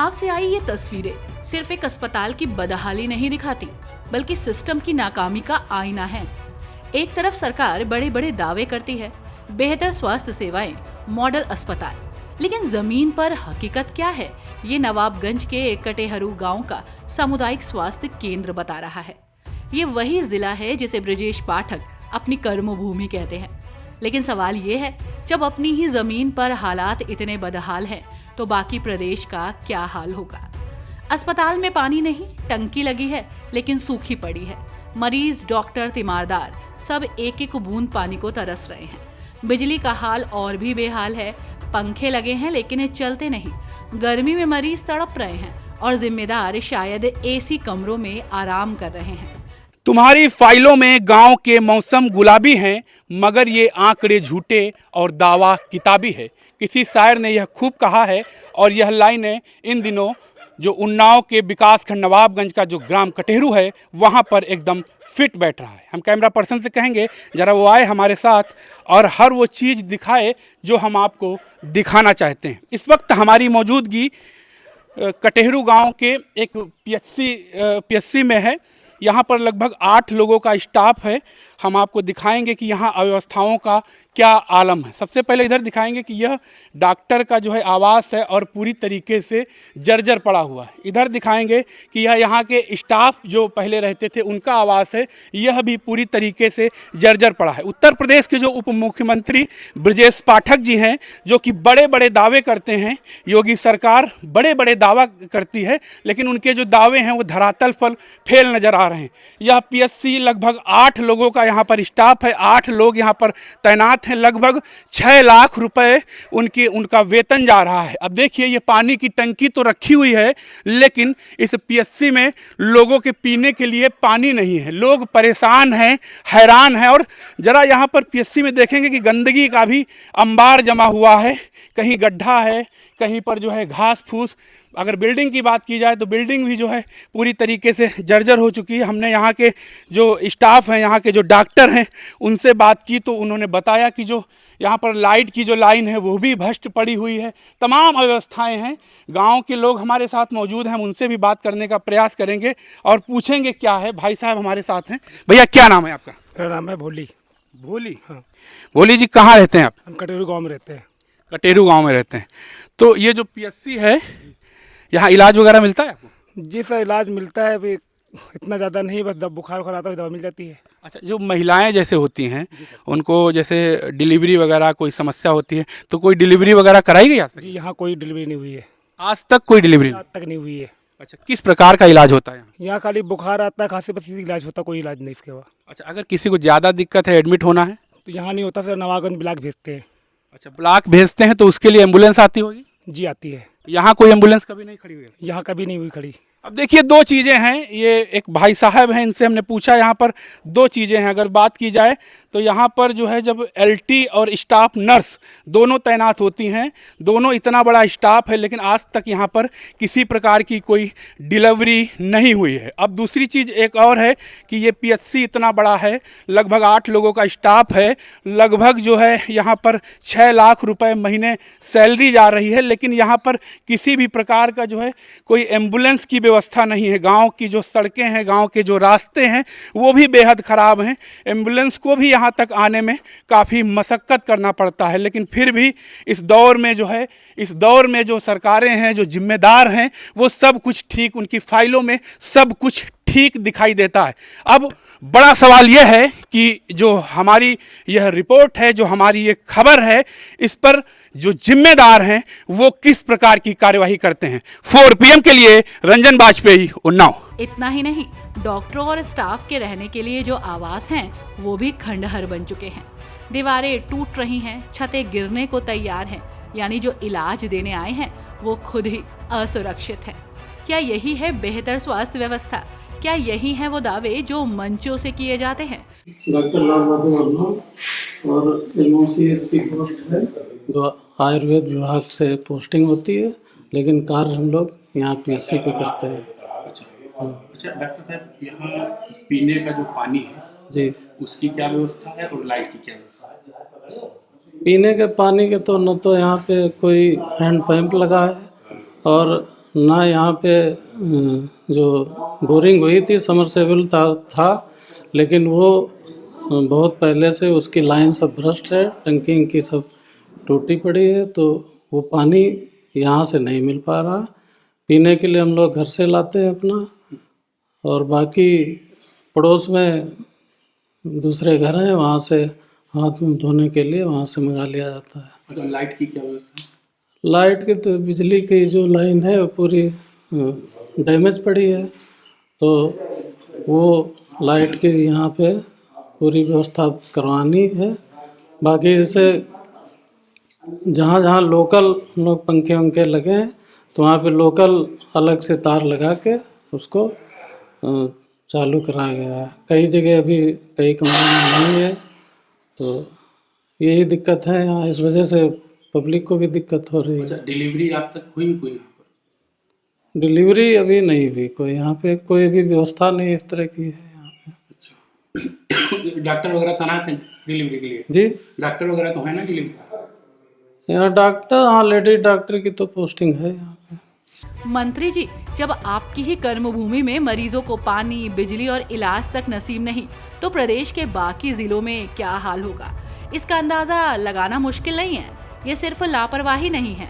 चुनाव से आई ये तस्वीरें सिर्फ एक अस्पताल की बदहाली नहीं दिखाती, बल्कि सिस्टम की नाकामी का आईना है। एक तरफ सरकार बड़े बड़े दावे करती है, बेहतर स्वास्थ्य सेवाएं, मॉडल अस्पताल, लेकिन जमीन पर हकीकत क्या है, ये नवाबगंज के एक कटेहरू गांव का सामुदायिक स्वास्थ्य केंद्र बता रहा है। ये वही जिला है जिसे ब्रजेश पाठक अपनी कर्मभूमि कहते हैं। लेकिन सवाल ये है, जब अपनी ही जमीन पर हालात इतने बदहाल हैं, तो बाकी प्रदेश का क्या हाल होगा। अस्पताल में पानी नहीं, टंकी लगी है लेकिन सूखी पड़ी है। मरीज, डॉक्टर, तीमारदार सब एक एक बूंद पानी को तरस रहे हैं। बिजली का हाल और भी बेहाल है। पंखे लगे हैं लेकिन ये चलते नहीं। गर्मी में मरीज तड़प रहे हैं और जिम्मेदार शायद एसी कमरों में आराम कर रहे हैं। तुम्हारी फाइलों में गांव के मौसम गुलाबी हैं, मगर ये आंकड़े झूठे और दावा किताबी है। किसी शायर ने यह खूब कहा है और यह लाइनें इन दिनों जो उन्नाव के विकासखंड नवाबगंज का जो ग्राम कटेहरू है वहाँ पर एकदम फिट बैठ रहा है। हम कैमरा पर्सन से कहेंगे ज़रा वो आए हमारे साथ और हर वो चीज़ दिखाए जो हम आपको दिखाना चाहते हैं। इस वक्त हमारी मौजूदगी कटेहरू गांव के एक पीएचसी में है। यहाँ पर लगभग 8 लोगों का स्टाफ है। हम आपको दिखाएंगे कि यहाँ अव्यवस्थाओं का क्या आलम है। सबसे पहले इधर दिखाएंगे कि यह डॉक्टर का जो है आवास है और पूरी तरीके से जर्जर पड़ा हुआ है। इधर दिखाएंगे कि यह यहाँ के स्टाफ जो पहले रहते थे उनका आवास है, यह भी पूरी तरीके से जर्जर पड़ा है। उत्तर प्रदेश के जो उप मुख्यमंत्री ब्रजेश पाठक जी हैं, जो कि बड़े बड़े दावे करते हैं, योगी सरकार बड़े बड़े दावा करती है, लेकिन उनके जो दावे हैं वो धरातल पर फेल नजर आ रहे हैं। यह पीएचसी लगभग 8 लोगों का यहाँ पर स्टाफ है। 8 लोग यहाँ पर तैनात हैं। लगभग 6 लाख रुपए उनका वेतन जा रहा है। अब देखिए, ये पानी की टंकी तो रखी हुई है, लेकिन इस पीएचसी में लोगों के पीने के लिए पानी नहीं है। लोग परेशान हैं, हैरान हैं। और ज़रा यहाँ पर पीएचसी में देखेंगे कि गंदगी का भी अंबार जमा हुआ है। कहीं गड्ढा है, कहीं पर जो है घास फूस। अगर बिल्डिंग की बात की जाए तो बिल्डिंग भी जो है पूरी तरीके से जर्जर हो चुकी है। हमने यहाँ के जो स्टाफ हैं, यहाँ के जो डॉक्टर हैं, उनसे बात की तो उन्होंने बताया कि जो यहाँ पर लाइट की जो लाइन है वो भी भ्रष्ट पड़ी हुई है। तमाम अव्यवस्थाएं हैं। गांव के लोग हमारे साथ मौजूद हैं, हम उनसे भी बात करने का प्रयास करेंगे और पूछेंगे क्या है। भाई साहब हमारे साथ हैं। भैया क्या नाम है आपका? मेरा नाम है भोली। भोली? हाँ। भोली जी, कहाँ रहते हैं आप? हम कटेरू गांव में रहते हैं। कटेरू गांव में रहते हैं। तो ये जो पीएचसी है, यहाँ इलाज वगैरह मिलता है आपको? जी सर, इलाज मिलता है। अभी इतना ज़्यादा नहीं, बस जब बुखार आता है दवा मिल जाती है। अच्छा, जो महिलाएं जैसे होती हैं उनको जैसे डिलीवरी वगैरह कोई समस्या होती है तो कोई डिलीवरी वगैरह कराई गई? जी यहाँ कोई डिलीवरी नहीं हुई है। आज तक कोई डिलीवरी आज तक नहीं हुई है। अच्छा, किस प्रकार का इलाज होता है यहाँ खाली बुखार आता है, खांसी पसीने इलाज होता है, कोई इलाज नहीं इसके बाद। अच्छा, अगर किसी को ज़्यादा दिक्कत है, एडमिट होना है तो यहाँ नहीं होता सर, नवाबगंज ब्लॉक भेजते हैं। अच्छा, ब्लॉक भेजते हैं तो उसके लिए एम्बुलेंस आती होगी? जी आती है। यहाँ कोई एम्बुलेंस कभी नहीं खड़ी हुई है? यहाँ कभी नहीं हुई खड़ी। अब देखिए, 2 चीज़ें हैं। ये एक भाई साहब हैं, इनसे हमने पूछा। यहाँ पर 2 चीज़ें हैं। अगर बात की जाए तो यहाँ पर जो है जब एलटी और स्टाफ नर्स दोनों तैनात होती हैं, दोनों इतना बड़ा स्टाफ है, लेकिन आज तक यहाँ पर किसी प्रकार की कोई डिलीवरी नहीं हुई है। अब दूसरी चीज़ एक और है कि ये पीएचसी इतना बड़ा है, लगभग 8 लोगों का स्टाफ है, लगभग जो है यहाँ पर 6 लाख रुपए महीने सैलरी जा रही है, लेकिन यहाँ पर किसी भी प्रकार का जो है कोई एम्बुलेंस की व्यवस्था नहीं है। गांव की जो सड़कें हैं, गांव के जो रास्ते हैं, वो भी बेहद ख़राब हैं। एम्बुलेंस को भी यहाँ तक आने में काफ़ी मशक्क़त करना पड़ता है। लेकिन फिर भी इस दौर में जो सरकारें हैं, जो जिम्मेदार हैं, वो सब कुछ ठीक, उनकी फाइलों में सब कुछ ठीक दिखाई देता है। अब बड़ा सवाल यह है कि जो हमारी यह रिपोर्ट है, जो हमारी ये खबर है, इस पर जो जिम्मेदार हैं वो किस प्रकार की कार्यवाही करते हैं। 4 PM के लिए रंजन बाजपेयी, उन्नाव। इतना ही नहीं, डॉक्टरों और स्टाफ के रहने के लिए जो आवास हैं वो भी खंडहर बन चुके हैं। दीवारें टूट रही हैं, छतें गिरने को तैयार हैं। यानी जो इलाज देने आए हैं वो खुद ही असुरक्षित है। क्या यही है बेहतर स्वास्थ्य व्यवस्था? क्या यही है वो दावे जो मंचों से किए जाते हैं? डॉक्टर लाल बहादुर वर्मा और एमओसीएच की पोस्ट है। आयुर्वेद विभाग से पोस्टिंग होती है, लेकिन कार्य हम लोग यहाँ पीएचसी पे करते हैं। अच्छा डॉक्टर साहब, यहाँ पीने का जो पानी है जी, उसकी क्या व्यवस्था है और लाइट की क्या व्यवस्था है? पीने के पानी के तो न तो यहाँ पे कोई हैंड पंप लगा है और ना यहाँ पे जो बोरिंग हुई थी समरसेबल था, लेकिन वो बहुत पहले से उसकी लाइन सब भ्रष्ट है, टंकी की सब टूटी पड़ी है, तो वो पानी यहाँ से नहीं मिल पा रहा। पीने के लिए हम लोग घर से लाते हैं अपना, और बाकी पड़ोस में दूसरे घर हैं, वहाँ से हाथ मुंह धोने के लिए वहाँ से मंगा लिया जाता है। तो लाइट की क्या व्यवस्था? लाइट की तो बिजली की जो लाइन है वो पूरी डैमेज पड़ी है, तो वो लाइट की यहाँ पे पूरी व्यवस्था करवानी है। बाकी जैसे जहाँ जहाँ लोकल लोग पंखे वंखे लगे हैं, तो वहाँ पे लोकल अलग से तार लगा के उसको चालू कराया गया है। कई जगह अभी कई कमरों में नहीं है, तो यही दिक्कत है यहाँ, इस वजह से पब्लिक को भी दिक्कत हो रही है। डिलीवरी आज तक हुई नहीं कोई यहाँ पर? डिलीवरी अभी नहीं हुई कोई, यहाँ पे कोई भी व्यवस्था नहीं इस तरह की है यहाँ पे। डॉक्टर वगैरह तैनात हैं डिलीवरी के लिए? जी, डॉक्टर वगैरह तो है ना डिलीवरी? यहाँ डॉक्टर, हाँ लेडीज डॉक्टर की तो पोस्टिंग है यहाँ पे। मंत्री जी, जब आपकी ही कर्मभूमि में मरीजों को पानी, बिजली और इलाज तक नसीब नहीं, तो प्रदेश के बाकी जिलों में क्या हाल होगा, इसका अंदाजा लगाना मुश्किल नहीं है। ये सिर्फ लापरवाही नहीं है,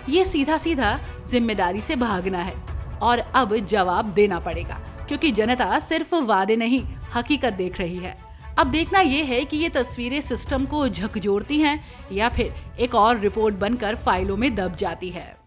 ये सीधा सीधा जिम्मेदारी से भागना है, और अब जवाब देना पड़ेगा, क्योंकि जनता सिर्फ वादे नहीं, हकीकत देख रही है। अब देखना ये है कि ये तस्वीरें सिस्टम को झकझोरती हैं या फिर एक और रिपोर्ट बनकर फाइलों में दब जाती है।